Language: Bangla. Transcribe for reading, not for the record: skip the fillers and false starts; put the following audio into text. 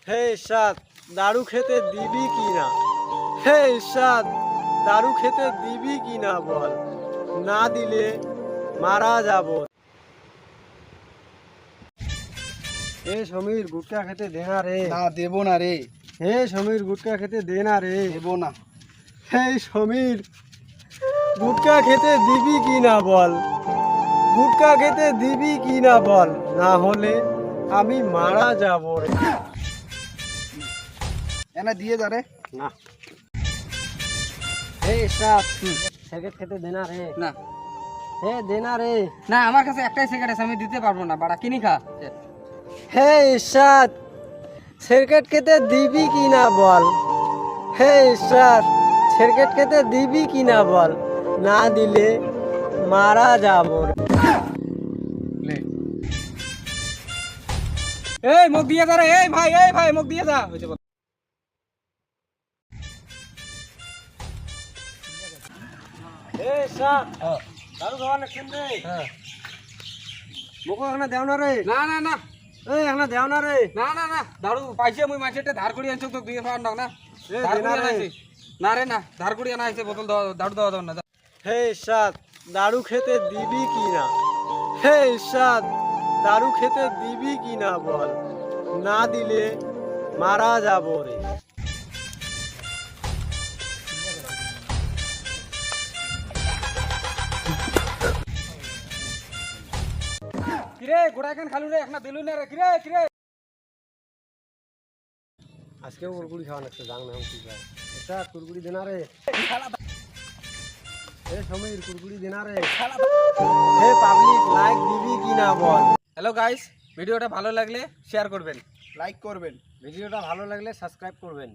হে ঈশাদ, দারু খেতে দিবি কি না? হে ঈশাদ, দারু খেতে দিবি কি না বল, না দিলে মারা যাব। হে সমীর, গুটকা খেতে দে না রে। না দেবো না রে, হে সমীর, গুটকা খেতে দে না রে। দেবো না। হে সমীর, গুটকা খেতে দিবি কি না বল, গুটকা খেতে দিবি কি না বল, না হলে আমি মারা যাব রে। এনা দিয়ে যা রে। না। হে ঈশাদ, সিগারেট খেতে দে না রে। না হে দে না রে। না, আমার কাছে একটাই সিগারেট আছে, আমি দিতে পারবো না, বাড়া কিনি খা। হে ঈশাদ, সিগারেট খেতে দিবি কি না বল। হে ঈশাদ, সিগারেট খেতে দিবি কি না বল, না দিলে মারা যাব রে। লে এই মুখ দিয়ে যা রে, এই ভাই মুখ দিয়ে যা। হইছে কথা। হে ঈশাদ, দারু খাওয়া লাগছেন রে। হ্যাঁ। মোকো এখানে দেও না রে। না না না এই এখানে দেও না রে। না না না, দারু পাইছে, মুই মাইছেটা ধার করি আনছো তো দিয়ে খাওয়ার না। এ ধার দে না করি রে। আনাইছি। না রে না, ধার করি আনা হয়েছে, বোতল দারু দাও না। হে ঈশাদ, দারু খেতে দিবি কি না? হে ঈশাদ, দারু খেতে দিবি কি না বল, না দিলে মারা যাব রে। কিরে গোড়া কেন খালু রে, একটা দিলু না রে। কিরে কিরে আজকে কুরকুরি খাওয়া লাগছে, জাং না কি খায়। এটা কুরকুরি দেনা রে। হে সমীর, কুরকুরি দেনা রে। হে পাবলিক, লাইক দিবি কি না বল। হ্যালো গাইস, ভিডিওটা ভালো লাগলে শেয়ার করবেন, লাইক করবেন, ভিডিওটা ভালো লাগলে সাবস্ক্রাইব করবেন।